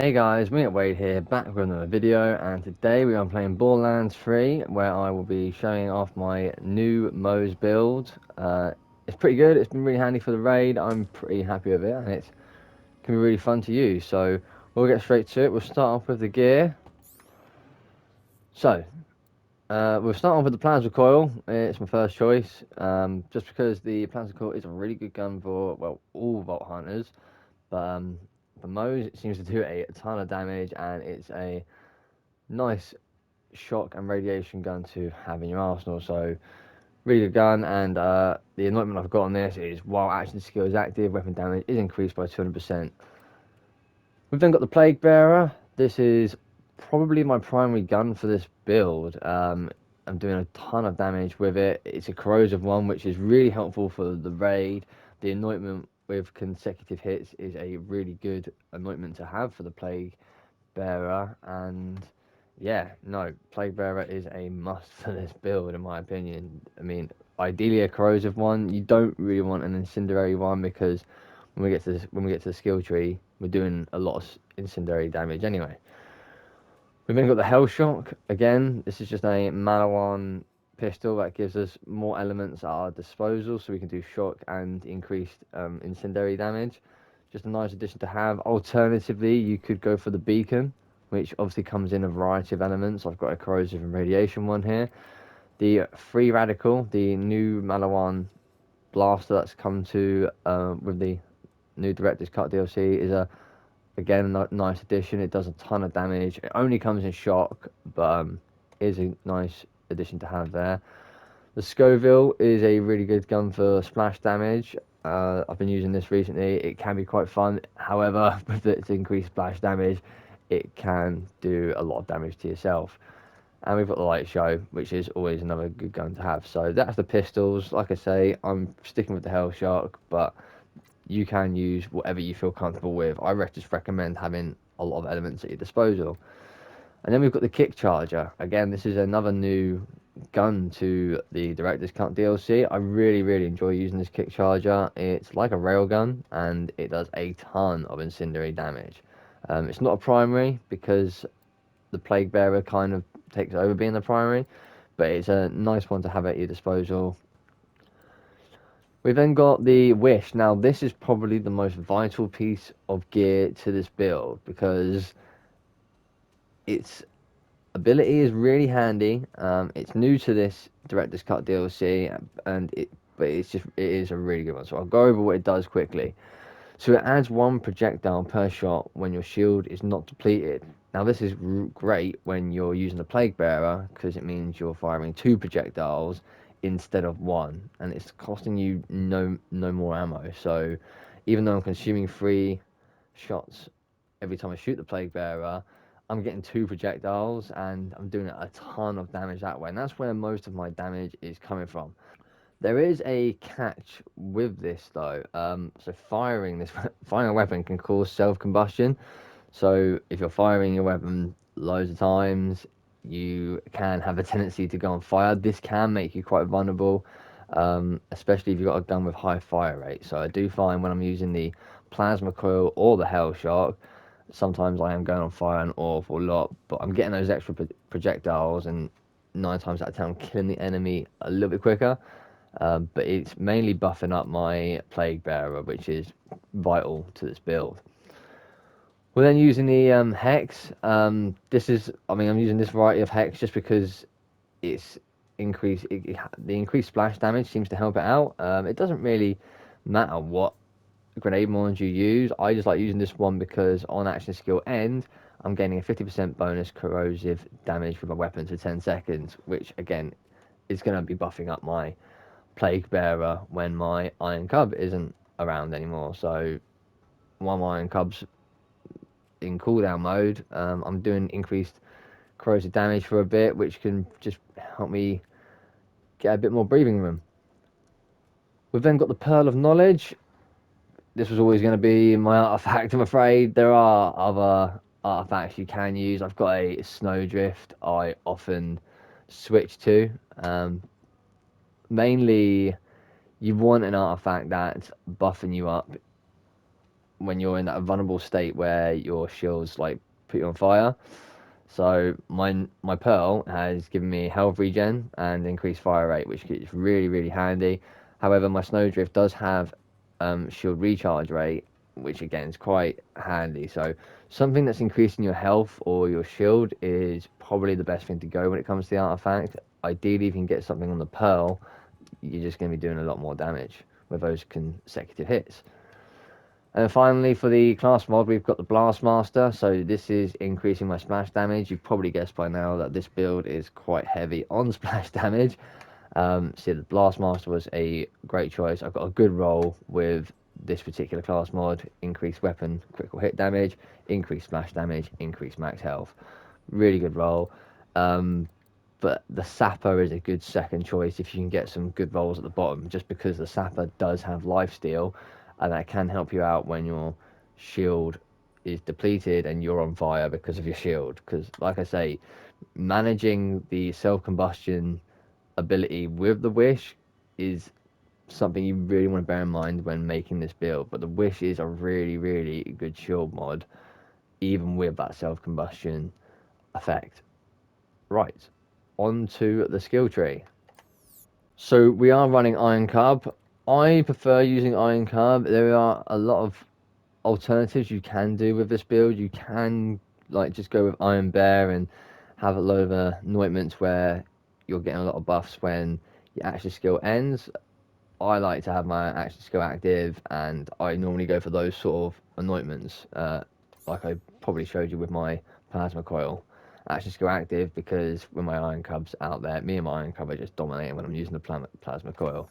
Hey guys, me at Wade here, back with another video, and today we are playing Borderlands 3, where I will be showing off my new Moze build. It's pretty good, it's been really handy for the raid, I'm pretty happy with it, and it can be really fun to use. So, we'll get straight to it. We'll start off with the gear. So, we'll start off with the plasma coil. It's my first choice, just because the plasma coil is a really good gun for, well, all Vault Hunters, but for Moze, it seems to do a ton of damage, and it's a nice shock and radiation gun to have in your arsenal. So really good gun, and the anointment I've got on this is while action skill is active, weapon damage is increased by 200%. We've then got the plaguebearer. This is probably my primary gun for this build. I'm doing a ton of damage with it. It's a corrosive one, which is really helpful for the raid. The anointment with consecutive hits is a really good anointment to have for the plague bearer, and yeah, no, plague bearer is a must for this build in my opinion. I mean, ideally a corrosive one. You don't really want an incendiary one, because when we get to the skill tree, we're doing a lot of incendiary damage anyway. We've then got the hell shock. Again, this is just a Malawan pistol that gives us more elements at our disposal, so we can do shock and increased incendiary damage. Just a nice addition to have. Alternatively, you could go for the beacon, which obviously comes in a variety of elements. I've got a corrosive and radiation one here. The free radical, the new Malawan blaster that's come to with the new director's cut DLC, is again a nice addition. It does a ton of damage. It only comes in shock, but is a nice addition to have there. The Scoville is a really good gun for splash damage. I've been using this recently. It can be quite fun. However, with its increased splash damage, it can do a lot of damage to yourself. And we've got the light show, which is always another good gun to have. So that's the pistols. Like I say, I'm sticking with the Hell Shark, but you can use whatever you feel comfortable with. I just recommend having a lot of elements at your disposal. And then we've got the kickcharger. Again, this is another new gun to the Director's Cut DLC. I really enjoy using this kickcharger. It's like a railgun, and it does a ton of incendiary damage. It's not a primary, because the plague bearer kind of takes over being the primary, but it's a nice one to have at your disposal. We've then got the wish. Now, this is probably the most vital piece of gear to this build, because its ability is really handy. It's new to this Director's Cut DLC, but it is a really good one. So I'll go over what it does quickly. So it adds one projectile per shot when your shield is not depleted. Now this is great when you're using the plague bearer, because it means you're firing two projectiles instead of one, and it's costing you no more ammo. So even though I'm consuming 3 shots every time I shoot the plague bearer, I'm getting 2 projectiles, and I'm doing a ton of damage that way, and that's where most of my damage is coming from. There is a catch with this though. So firing a weapon can cause self-combustion. So if you're firing your weapon loads of times, you can have a tendency to go on fire. This can make you quite vulnerable, especially if you've got a gun with high fire rate. So I do find when I'm using the plasma coil or the hell shark, sometimes I am going on fire an awful lot, but I'm getting those extra projectiles, and 9 times out of 10 I'm killing the enemy a little bit quicker. But it's mainly buffing up my plague bearer, which is vital to this build. We're then using the hex. I'm using this variety of hex just because it's the increased splash damage seems to help it out. It doesn't really matter what grenade launch you use. I just like using this one because on action skill end, I'm gaining a 50% bonus corrosive damage with my weapon for 10 seconds, which again is going to be buffing up my plague bearer when my iron cub isn't around anymore. So while my iron cub's in cooldown mode, I'm doing increased corrosive damage for a bit, which can just help me get a bit more breathing room. We've then got the Pearl of Knowledge. This was always going to be my artifact, I'm afraid. There are other artifacts you can use. I've got a Snowdrift I often switch to. Mainly, you want an artifact that's buffing you up when you're in that vulnerable state where your shields like put you on fire. So my pearl has given me health regen and increased fire rate, which is really really handy. However, my snowdrift does have shield recharge rate, which again is quite handy. So something that's increasing your health or your shield is probably the best thing to go when it comes to the artifact. Ideally, if you can get something on the pearl, you're just going to be doing a lot more damage with those consecutive hits. And finally, for the class mod, we've got the Blast Master. So this is increasing my splash damage. You've probably guessed by now that this build is quite heavy on splash damage. So the Blast Master was a great choice. I've got a good roll with this particular class mod. Increased weapon critical hit damage, increased splash damage, increased max health. Really good roll. But the Sapper is a good second choice if you can get some good rolls at the bottom, just because the Sapper does have lifesteal, and that can help you out when your shield is depleted and you're on fire because of your shield. Because, like I say, managing the self-combustion ability with the Wish is something you really want to bear in mind when making this build. But the Wish is a really, really good shield mod, even with that self-combustion effect. Right, on to the skill tree. So we are running Iron Cub. I prefer using Iron Cub. There are a lot of alternatives you can do with this build. You can like just go with Iron Bear and have a load of anointments where you're getting a lot of buffs when your action skill ends. I like to have my action skill active, and I normally go for those sort of anointments, like I probably showed you with my plasma coil. Action skill active, because when my Iron Cub's out there, me and my Iron Cub are just dominating when I'm using the plasma coil.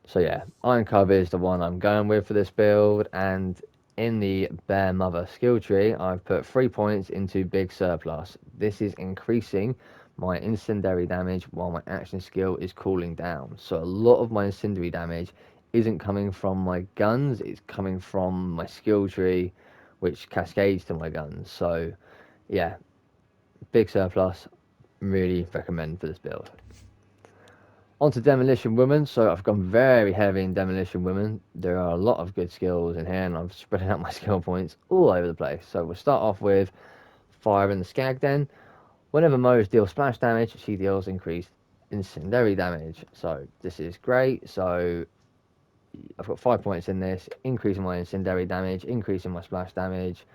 So yeah, Iron Cub is the one I'm going with for this build, and in the Bear Mother skill tree, I've put 3 points into Big Surplus. This is increasing my incendiary damage while my action skill is cooling down. So a lot of my incendiary damage isn't coming from my guns, it's coming from my skill tree, which cascades to my guns. So yeah, Big Surplus, really recommend for this build. On to Demolition Woman. So I've gone very heavy in Demolition Woman. There are a lot of good skills in here, and I'm spreading out my skill points all over the place. So we'll start off with Fire in the Skag Den. Whenever Moze deals splash damage, she deals increased incendiary damage. So this is great. So I've got 5 points in this. Increasing my incendiary damage, increasing my splash damage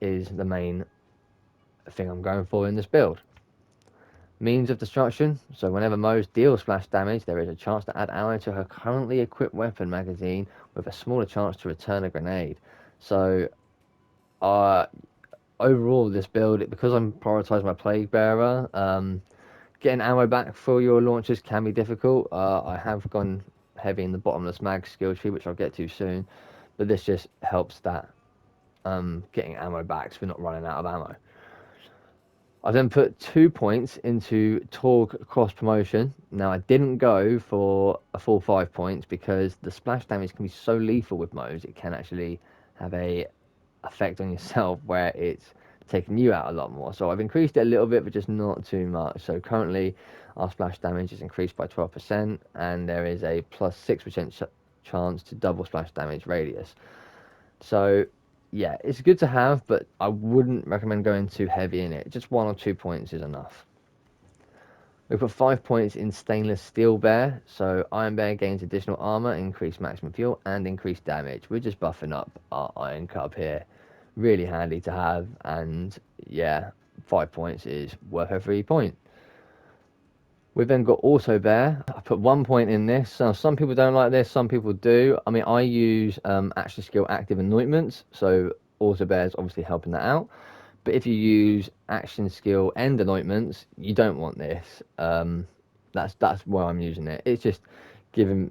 is the main thing I'm going for in this build. Means of destruction. So whenever Moze deals splash damage, there is a chance to add ammo to her currently equipped weapon magazine with a smaller chance to return a grenade. So overall, this build, because I'm prioritising my plaguebearer, getting ammo back for your launchers can be difficult. I have gone heavy in the bottomless mag skill tree, which I'll get to soon, but this just helps that getting ammo back, so we're not running out of ammo. I then put 2 points into Torg cross promotion. Now I didn't go for a full 5 points because the splash damage can be so lethal with Moze. It can actually have a effect on yourself where it's taking you out a lot more. So I've increased it a little bit, but just not too much. So currently our splash damage is increased by 12%, and there is a plus 6% chance to double splash damage radius. So yeah, it's good to have, but I wouldn't recommend going too heavy in it. Just 1 or 2 points is enough. We put 5 points in Stainless Steel Bear. So Iron Bear gains additional armor, increased maximum fuel, and increased damage. We're just buffing up our Iron Cub here. Really handy to have, and yeah, 5 points is worth every point. We've then got Auto Bear. I put 1 point in this. So some people don't like this, some people do. I mean, I use action skill active anointments, so Auto Bear is obviously helping that out. But if you use action skill end anointments, you don't want this. That's why I'm using it. It's just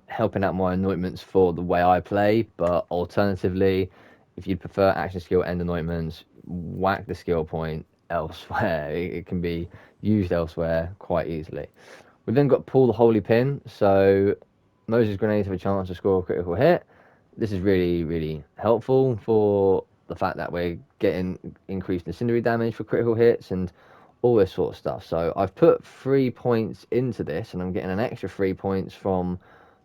helping out my anointments for the way I play. But alternatively, if you prefer action skill end anointments, whack the skill point elsewhere. It can be used elsewhere quite easily. We've then got Pull the Holy Pin. So Moses grenades have a chance to score a critical hit. This is really, really helpful for the fact that we're getting increased incendiary damage for critical hits and all this sort of stuff. So I've put 3 points into this, and I'm getting an extra 3 points from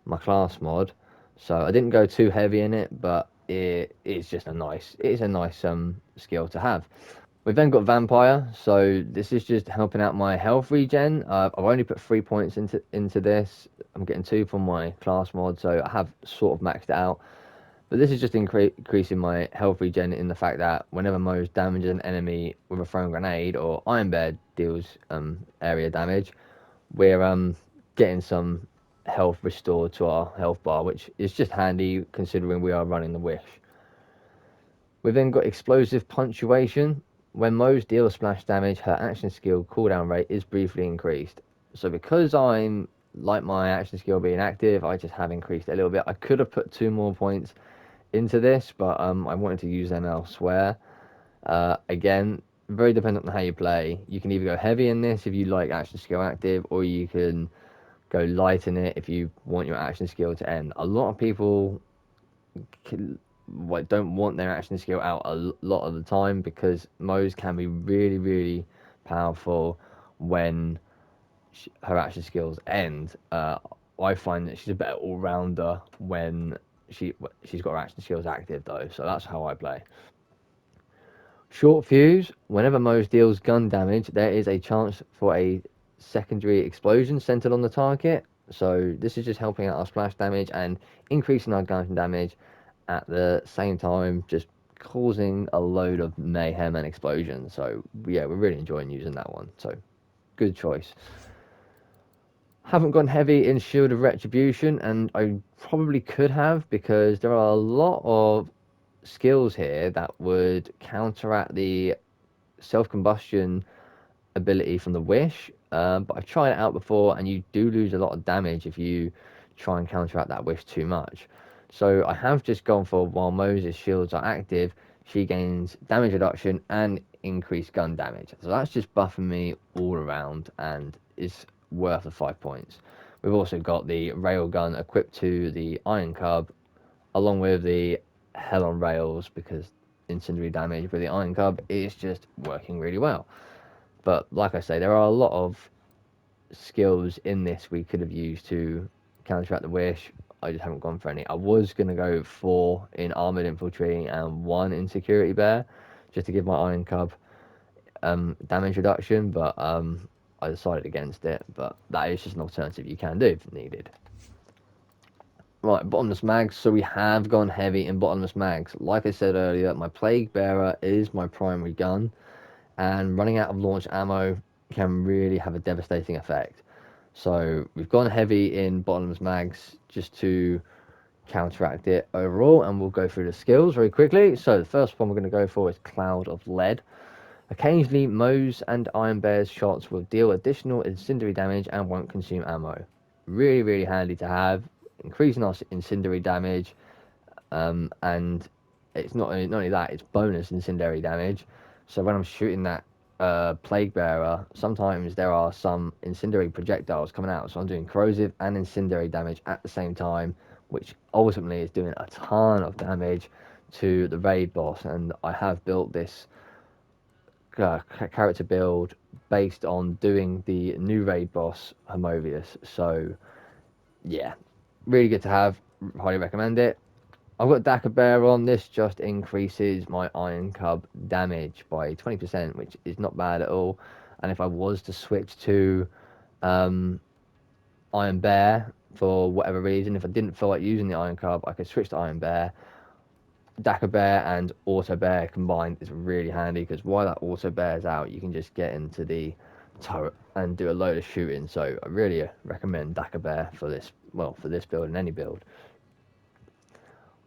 my class mod. So I didn't go too heavy in it, but it's just a nice skill to have. We've then got Vampire, so this is just helping out my health regen. I've only put 3 points into this. I'm getting 2 from my class mod, so I have sort of maxed it out. But this is just increasing my health regen in the fact that whenever Moze damages an enemy with a thrown grenade or Iron Bear deals area damage, we're getting some health restored to our health bar, which is just handy considering we are running the Wish. We've then got Explosive Punctuation. When Moze deals splash damage, her action skill cooldown rate is briefly increased. So because I'm like my action skill being active, I just have increased it a little bit. I could have put 2 more points into this, but I wanted to use them elsewhere. Again, very dependent on how you play. You can either go heavy in this if you like action skill active, or you can go light in it if you want your action skill to end. A lot of people don't want their action skill out a lot of the time because Moze can be really powerful when her action skills end. I find that she's a better all-rounder when she's got her action skills active though, so that's how I play. Short fuse. Whenever Moze deals gun damage, there is a chance for a secondary explosion centered on the target. So this is just helping out our splash damage and increasing our gun damage at the same time, just causing a load of mayhem and explosion. So yeah, we're really enjoying using that one. So good choice. Haven't gone heavy in Shield of Retribution, and I probably could have because there are a lot of skills here that would counteract the self-combustion ability from the Wish. But I've tried it out before, and you do lose a lot of damage if you try and counteract that Wish too much. So I have just gone for, while Moze's shields are active, she gains damage reduction and increased gun damage. So that's just buffing me all around and is worth the 5 points. We've also got the railgun equipped to the Iron Cub, along with the Hell on Rails, because incendiary damage with the Iron Cub is just working really well. But like I say, there are a lot of skills in this we could have used to counteract the Wish. I just haven't gone for any. I was going to go 4 in Armoured Infiltrating and 1 in Security Bear, just to give my Iron Cub damage reduction, but I decided against it. But that is just an alternative you can do if needed. Right, bottomless mags. So we have gone heavy in bottomless mags. Like I said earlier, my plaguebearer is my primary gun, and running out of launch ammo can really have a devastating effect. So we've gone heavy in bottomless mags just to counteract it overall, and we'll go through the skills very quickly. So the first one we're going to go for is Cloud of Lead. Occasionally, Moze and Iron Bear's shots will deal additional incendiary damage and won't consume ammo. Really handy to have, increasing our incendiary damage, and it's not only that, it's bonus incendiary damage. So when I'm shooting that plaguebearer, sometimes there are some incendiary projectiles coming out, so I'm doing corrosive and incendiary damage at the same time, which ultimately is doing a ton of damage to the raid boss. And I have built this character build based on doing the new raid boss Homovius. So yeah, really good to have, highly recommend it. I've got Dakka Bear on. This just increases my Iron Cub damage by 20%, which is not bad at all. And if I was to switch to Iron Bear for whatever reason, if I didn't feel like using the Iron Cub, I could switch to Iron Bear. Dakka Bear and Auto Bear combined is really handy, because while that Auto Bear's out, you can just get into the turret and do a load of shooting. So I really recommend Dakka Bear for this, well, for this build and any build.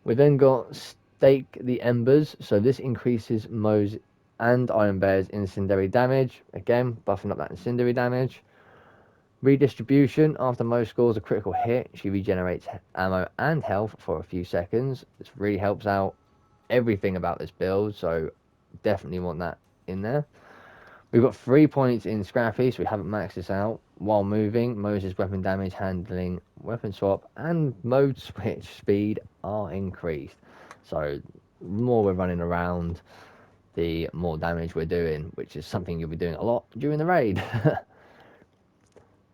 We then got Stake the Embers. So this increases Moze and Iron Bear's incendiary damage. Again, buffing up that incendiary damage. Redistribution. After Moze scores a critical hit, she regenerates ammo and health for a few seconds. This really helps out everything about this build, so definitely want that in there. We've got 3 points in Scrappy, so we haven't maxed this out. While moving, Moze's weapon damage, handling, weapon swap, and mode switch speed are increased. So the more we're running around, the more damage we're doing, which is something you'll be doing a lot during the raid.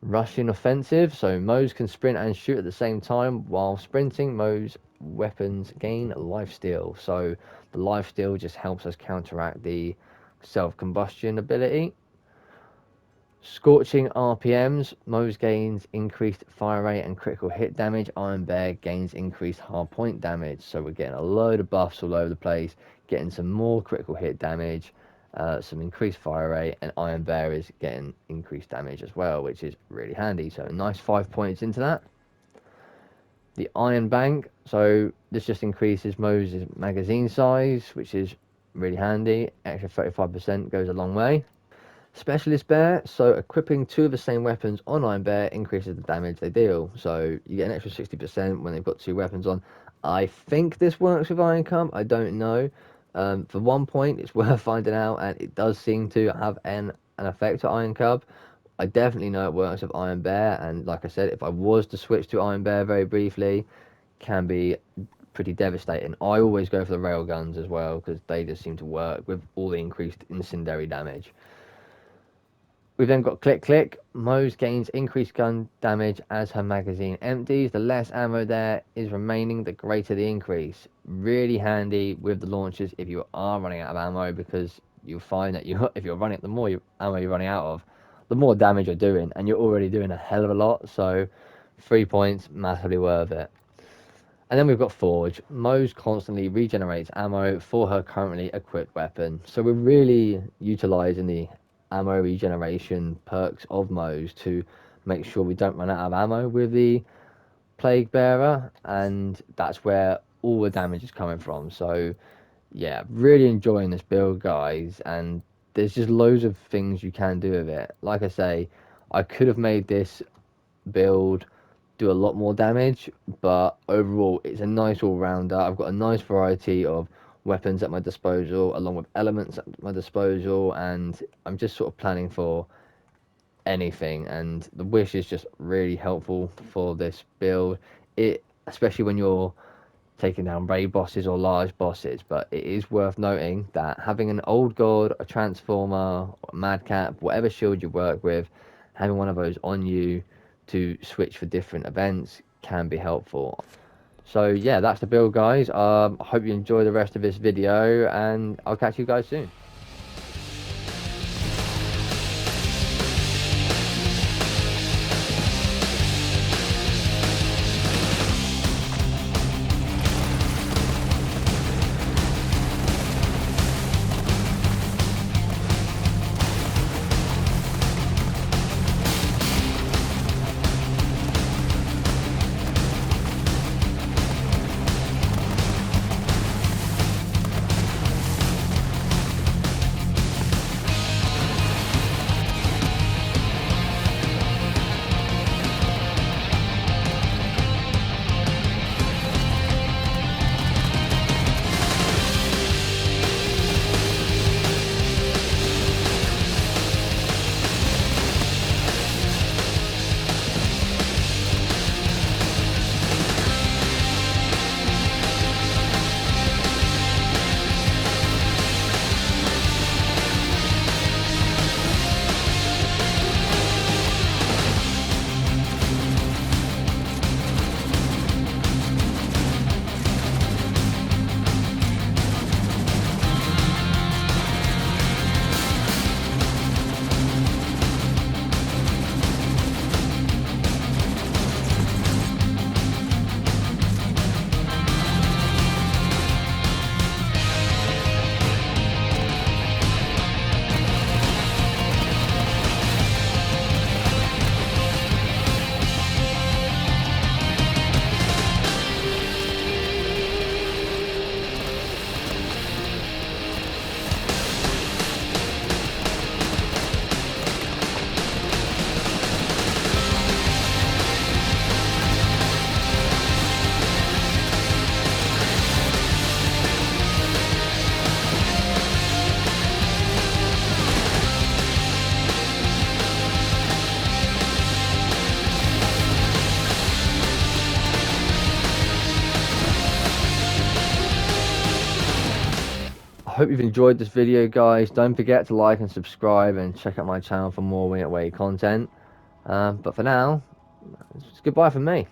Rushing offensive, so Moze can sprint and shoot at the same time. While sprinting, Moze weapons gain lifesteal, so the lifesteal just helps us counteract the self-combustion ability. Scorching RPMs, Moze gains increased fire rate and critical hit damage. Iron Bear gains increased hard point damage, so we're getting a load of buffs all over the place, getting some more critical hit damage, some increased fire rate, and Iron Bear is getting increased damage as well, which is really handy. So a nice 5 points into that. The Iron Bank, so this just increases Moze's magazine size, which is really handy. Extra 35% goes a long way. Specialist Bear, so equipping 2 of the same weapons on Iron Bear increases the damage they deal. So you get an extra 60% when they've got 2 weapons on. I think this works with Iron Cup, I don't know. For 1 point, it's worth finding out, and it does seem to have an effect to Iron Cub. I definitely know it works with Iron Bear, and like I said, if I was to switch to Iron Bear very briefly, can be pretty devastating. I always go for the rail guns as well, because they just seem to work with all the increased incendiary damage. We've then got Click Click. Moze gains increased gun damage as her magazine empties. The less ammo there is remaining, the greater the increase. Really handy with the launchers if you are running out of ammo, because you'll find that if you're running, the more ammo you're running out of, the more damage you're doing, and you're already doing a hell of a lot. So 3 points, massively worth it. And then we've got Forge. Moze constantly regenerates ammo for her currently equipped weapon. So we're really utilising the ammo regeneration perks of Moze to make sure we don't run out of ammo with the plaguebearer, and that's where all the damage is coming from. So yeah, really enjoying this build, guys, and there's just loads of things you can do with it. Like I say, I could have made this build do a lot more damage, but overall it's a nice all-rounder. I've got a nice variety of weapons at my disposal along with elements at my disposal, and I'm just sort of planning for anything, and the wish is just really helpful for this build, it especially when you're taking down raid bosses or large bosses. But it is worth noting that having an old god, a transformer, a madcap, whatever shield you work with, having one of those on you to switch for different events can be helpful. So yeah, that's the build, guys. I hope you enjoy the rest of this video, and I'll catch you guys soon. I hope you've enjoyed this video, guys. Don't forget to like and subscribe, and check out my channel for more Win It Way content. But for now, it's goodbye from me.